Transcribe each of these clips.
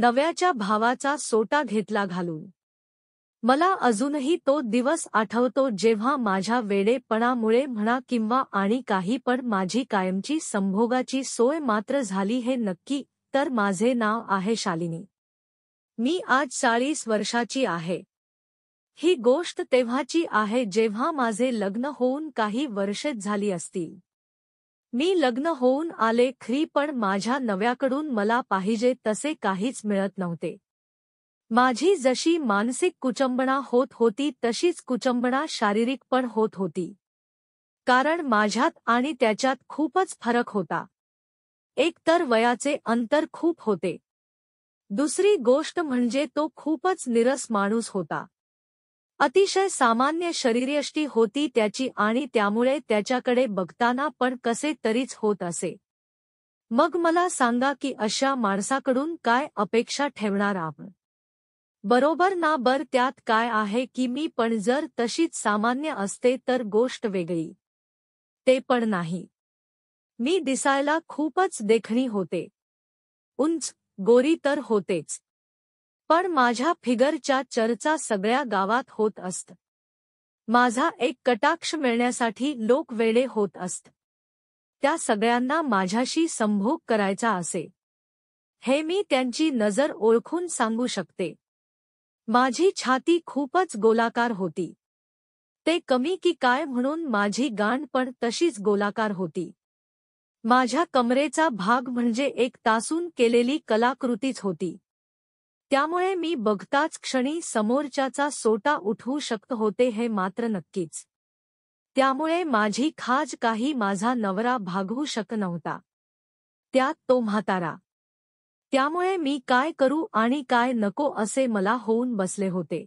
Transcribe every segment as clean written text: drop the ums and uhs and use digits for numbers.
नव्याच्या भावाचा सोटा घेतला घालून। मला अजूनही तो दिवस आठवतो जेव्हा माझ्या वेडेपणामुळे म्हणा किंवा आणि काही पण माझी कायमची संभोगाची सोय मात्र झाली हे नक्की तर माझे नाव आहे शालिनी। मी आज 40 वर्षाची आहे। ही गोष्ट तेव्हाची आहे जेव्हा माझे लग्न होऊन काही वर्षेच झाली असतील। मी लग्न होऊन आले खरी पण माझ्या नव्याकडून मला पाहिजे तसे काहीच मिळत नव्हते। माझी जशी मानसिक कुचंबणा होत होती तशीच कुचंबणा शारीरिक पण होत होती। कारण माझ्यात आणि त्याच्यात खूपच फरक होता। एक तर वयाचे अंतर खूप होते। दुसरी गोष्ट म्हणजे तो खूपच निरस माणूस होता। अतिशय सामान्य शरीरयष्टी होती त्याची आणि त्यामुळे त्याच्याकडे बघताना पण कसे तरीच होत असे। मग मला सांगा की अशा माणसाकडून काय अपेक्षा ठेवणार आपण? बरोबर ना? त्यात काय आहे की मी पण जर तशीच सामान्य असते तर गोष्ट वेगळी। ते पण नाही। मी दिसायला खूपच देखणी होते। उंच गोरी तर होतेच। पण माझ्या फिगरच्या चर्चा सगळ्या गावात होत असत। माझा एक कटाक्ष मिळण्यासाठी लोक वेडे होत असत। त्या सगळ्यांना माझ्याशी संभोग करायचा असे। हे मी त्यांची नजर ओळखून सांगू शकते। माझी छाती खूपच गोलाकार होती। ते कमी की काय म्हणून माझी गांड पण तशीच गोलाकार होती। माझ्या कमरेचा भाग म्हणजे एक तासून केलेली कलाकृतीच होती। त्यामुळे मी बघताच क्षणी समोरच्याचा सोटा उठवू शकत होते हे मात्र नक्कीच। त्यामुळे माझी खाज काही माझा नवरा भागवू शकत नव्हता। त्यात तो म्हातारा। त्यामुळे मी काय करू आणि काय नको असे मला होऊन बसले होते।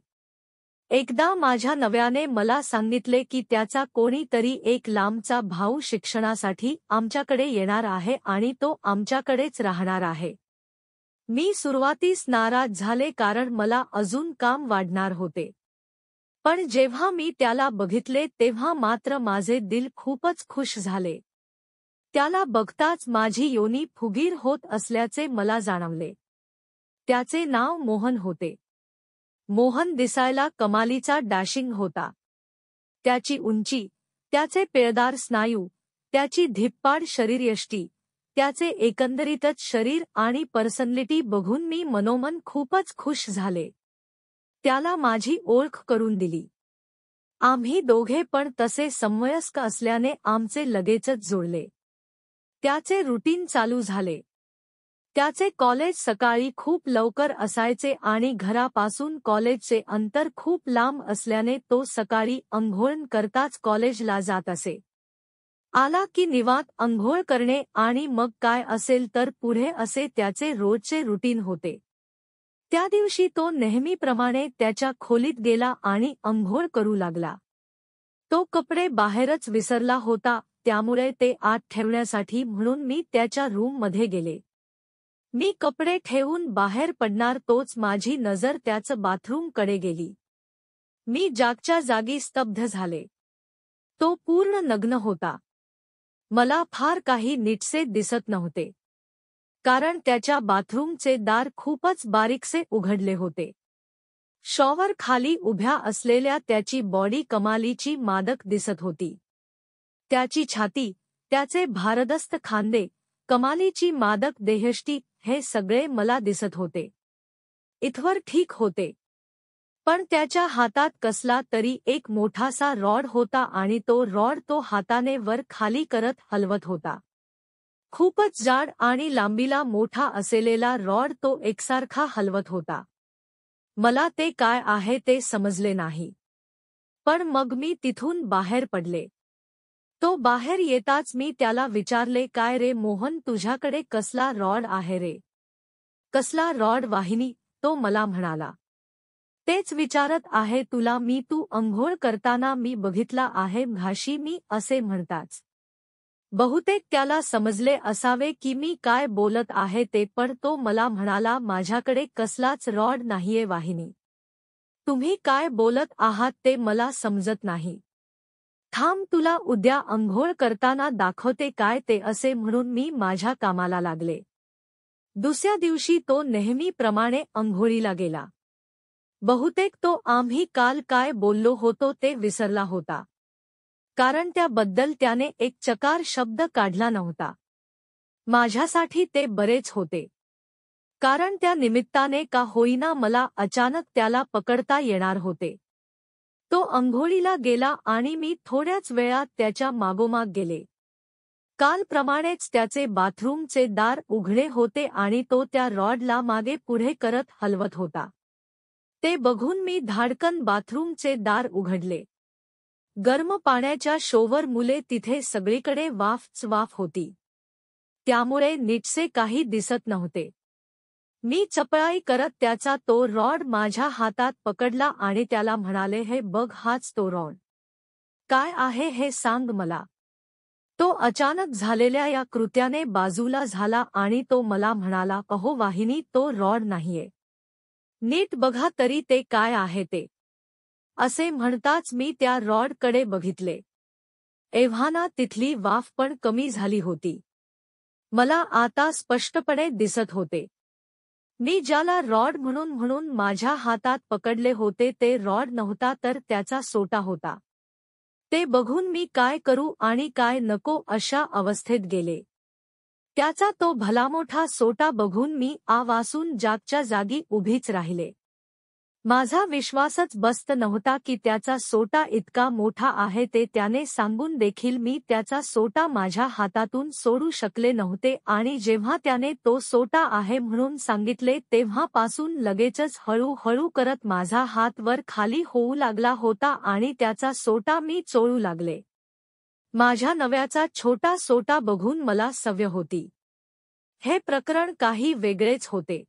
एकदा माझ्या नव्याने मला सांगितले की त्याचा कोणीतरी एक लांबचा भाऊ शिक्षणासाठी आमच्याकडे येणार आहे आणि तो आमच्याकडेच राहणार आहे। मी सुरुवातीस नाराज झाले कारण मला अजून काम वाढणार होते। पण जेव्हा मी त्याला बघितले तेव्हा मात्र माझे दिल खूपच खुश झाले। त्याला बघताच माझी योनी फुगीर होत असल्याचे मला जाणवले। त्याचे नाव मोहन होते। मोहन दिसायला कमालीचा डॅशिंग होता। त्याची उंची, त्याचे पिळदार स्नायू, त्याची धिप्पाड शरीरयष्टी, त्याचे एकंदरीतच शरीर आणि पर्सनॅलिटी बघून मी मनोमन खूपच खुश झाले। त्याला माझी ओळख करून दिली। आम्ही दोघे पण तसे समवयस्क असल्याने आमचे लगेचच जुळले। त्याचे रुटीन चालू झाले। त्याचे कॉलेज सकाळी खूप लवकर असायचे आणि घरापासून कॉलेजचे अंतर खूप लांब असल्याने तो सकाळी अंघोळ करताच कॉलेजला जात असे। आला की निवांत अंघोळ करणे आणि मग काय असेल तर पुढे असे त्याचे रोजचे रुटीन होते। त्या दिवशी तो नेहमीप्रमाणे त्याच्या खोलीत गेला आणि अंघोळ करू लागला। तो कपडे बाहेरच विसरला होता त्यामुळे ते आत ठेवण्यासाठी म्हणून मी त्याच्या रूममध्ये गेले। मी कपडे ठेवून बाहेर पडणार तोच माझी नजर त्याचं बाथरूमकडे गेली। मी जागच्या जागी स्तब्ध झाले। तो पूर्ण नग्न होता। मला फार काही नीटसे दिसत नव्हते। कारण त्याच्या बाथरूमचे दार खूपच बारीकसे उघडले होते। शॉवर खाली उभ्या असलेल्या त्याची बॉडी कमालीची मादक दिसत होती। त्याची छाती, त्याचे भारदस्त खांदे, कमालीची मादक देहयष्टी हे सगळे मला दिसत होते। इथवर ठीक होते। पण त्याच्या हातात कसला तरी एक मोठासा रॉड होता आणि तो रॉड तो हाताने वर खाली करत हलवत होता। खूपच जाड आणि लांबीला मोठा असलेला रॉड तो एकसारखा हलवत होता। मला ते काय आहे ते समजले नाही। पण मग मी तिथून बाहेर पडले। तो बाहेर येताच मी त्याला विचारले, काय रे मोहन, तुझ्याकडे कसला रॉड आहे रे? कसला रॉड वाहिनी? तो मला म्हणाला, तेच विचारत आहे तुला मी, तू अंघोळ करताना मी बघितला आहे घाशी मी असे म्हणताच। बहुतेक त्याला समजले असावे की मी काय बोलत आहे ते, पण तो मला म्हणाला, माझ्याकडे कसलाच रॉड नाहीये वाहिनी। तुम्ही काय बोलत आहात ते मला समजत नाही। थांब तुला उद्या अंघोळ करताना दाखवते काय ते, असे म्हणून मी माझ्या कामाला लागले। दुसऱ्या दिवशी तो नेहमीप्रमाणे अंघोळीला गेला. बहुतेक तो आम्ही काल काय बोललो होतो ते विसरला होता, कारण त्याबद्दल त्याने एक चकार शब्द काढला नव्हता. माझ्यासाठी ते बरेच होते, कारण त्या निमित्ताने का होईना मला अचानक त्याला पकडता येणार होते. तो अंघोळीला गेला आणि मी थोड्याच वेळात त्याच्या मागोमाग गेले. कालप्रमाणेच त्याचे बाथरूमचे दार उघडे होते आणि तो त्या रॉडला मागे पुढे करत हलवत होता. ते बघून मी धाडकन बाथरूमचे दार उघडले. गरम पाण्याच्या शोवर मुले तिथे सगळीकडे वाफच वाफ होती, त्यामुळे नीटसे काही दिसत नव्हते. मी चपळाई करत त्याचा तो रॉड माझ्या हातात पकडला आणि त्याला म्हणाले, हे बघ, हाच तो रॉड. काय आहे हे सांग मला. तो अचानक झालेल्या या कृत्याने बाजूला झाला आणि तो मला म्हणाला, अहो वाहिनी, तो रॉड नाहीये. नीट बघा तरी ते काय आहे ते. असे म्हणताच मी त्या रॉडकडे बघितले. एव्हाना तिथली वाफ पण कमी झाली होती. मला आता स्पष्टपणे दिसत होते. मी ज्याला रॉड म्हणून माझ्या हातात पकडले होते ते रॉड नव्हता, तर त्याचा सोटा होता. ते बघून मी काय करू आणि काय नको अशा अवस्थेत गेले. त्याचा तो भलामोठा सोटा बघून मी आवासून जागच्या जागी उभीच राहिले. माझा विश्वासच बसत नव्हता की त्याचा सोटा इतका मोठा आहे. ते त्याने सांगून देखील मी त्याचा सोटा माझ्या हातातून सोडू शकले नव्हते आणि जेव्हा त्याने तो सोटा आहे म्हणून सांगितले तेव्हापासून लगेचच हळूहळू करत माझा हात वर खाली होऊ लागला होता आणि त्याचा सोटा मी चोळू लागले. माझ्या नव्याचा छोटा सोटा बघून मला सवय होती. हे प्रकरण काही वेगळेच होते.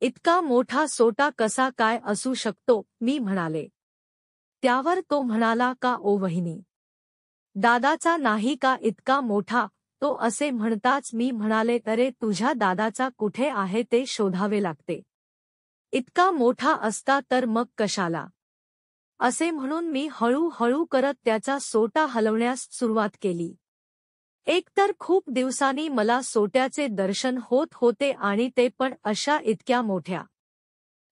इतका मोठा सोटा कसा काय असू शकतो, मी म्हणाले. त्यावर तो म्हणाला, का ओ वहिनी, दादाचा नाही का इतका मोठा. तो असे म्हणताच मी म्हणाले, अरे तुझ्या दादाचा कुठे आहे ते शोधावे लागते. इतका मोठा असता तर मग कशाला. असे म्हणून मी हळूहळू करत त्याचा सोटा हलवण्यास सुरुवात केली. एकतर खूप दिवसांनी मला सोट्याचे दर्शन होत होते आणि ते पण अशा इतक्या मोठ्या.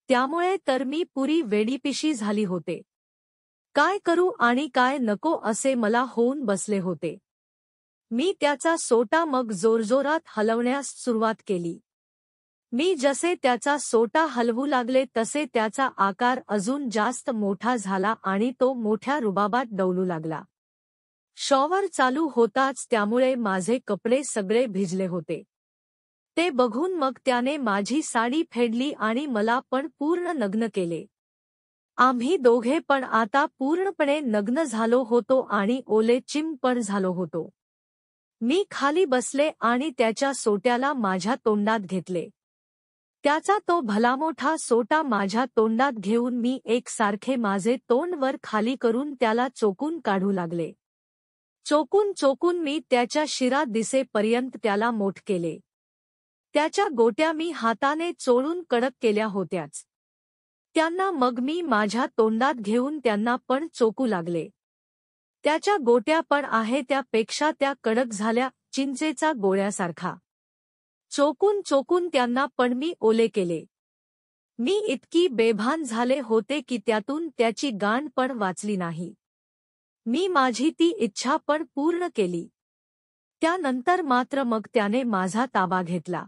त्यामुळे तर मी पुरी वेडीपिशी झाली होते. काय करू आणि काय नको असे मला होऊन बसले होते. मी त्याचा सोटा मग जोरजोरात हलवण्यास सुरुवात केली. मी जसे त्याचा सोटा हलवू लागले तसे त्याचा आकार अजून जास्त मोठा झाला आणि तो मोठ्या रुबाबात डौलू लागला. शॉवर चालू होताच, त्यामुळे माझे कपडे सगळे भिजले होते. ते बघून मग त्याने माझी साडी फेडली आणि मला पण पूर्ण नग्न केले. आम्ही दोघे पण आता पूर्णपणे नग्न झालो होतो आणि ओले चिंब पण झालो होतो. मी खाली बसले आणि त्याच्या सोट्याला माझ्या तोंडात घेतले. त्याचा तो भलामोठा सोटा माझ्या तोंडात घेऊन मी एकसारखे माझे तोंड वर खाली करून त्याला चोकून काढू लागले. चोकून मी त्याच्या शिरा दिसेपर्यंत त्याला मोठ केले. त्याच्या गोट्या मी हाताने चोळून कडक केल्या होत्याच. त्यांना मग मी माझ्या तोंडात घेऊन त्यांना पण चोकू लागले. त्याच्या गोट्या पण आहे त्यापेक्षा त्या कडक झाल्या, चिंचेचा गोळ्यासारखा. चोकून त्यांना पण मी ओले केले. मी इतकी बेभान झाले होते की त्यातून त्याची गांड पण वाचली नाही. मी माझी ती इच्छा पण पूर्ण केली. त्यानंतर मात्र मग त्याने माझा ताबा घेतला.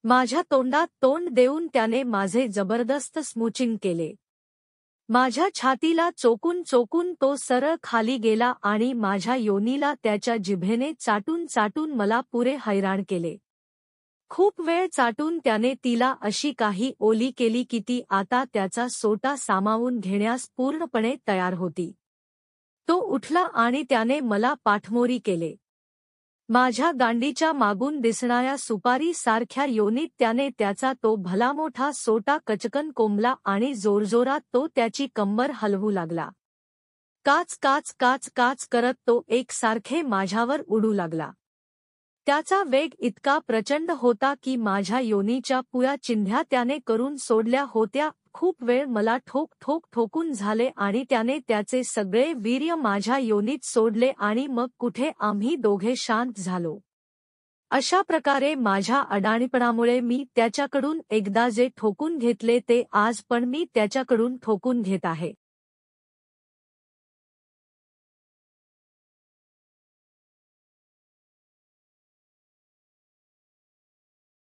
माझ्या तोंडात तोंड देऊन त्याने माझे जबरदस्त स्मूचिंग केले. माझ्या छातीला चोकून तो सरळ खाली गेला आणि माझ्या योनीला त्याच्या जिभेने चाटून मला पुरे हैराण केले. खूप वेळ चाटून त्याने तिला अशी काही ओली केली की ती आता त्याचा सोटा सामावून घेण्यास पूर्णपणे तयार होती. तो उठला आणि त्याने मला पाठमोरी केले. माझ्या गांडीच्या मागून दिसणाऱ्या सुपारी सारख्या योनीत त्याने त्याचा तो भलामोठा सोटा कचकन कोंबला आणि जोरजोरात तो त्याची कंबर हलवू लागला. काच करत तो एकसारखे माझ्यावर उडू लागला. त्याचा वेग इतका प्रचंड होता की माझ्या योनीच्या पुया चिंध्या त्याने करून सोडल्या होत्या. खूप वेळ मला ठोकून झाले आणि त्याने त्याचे सगळे वीर्य माझ्या योनीत सोडले आणि मग कुठे आम्ही दोघे शांत झालो. अशा प्रकारे माझ्या अडाणीपणामुळे मी त्याच्याकडून एकदा जे ठोकून घेतले ते आज पण मी त्याच्याकडून ठोकून घेत आहे.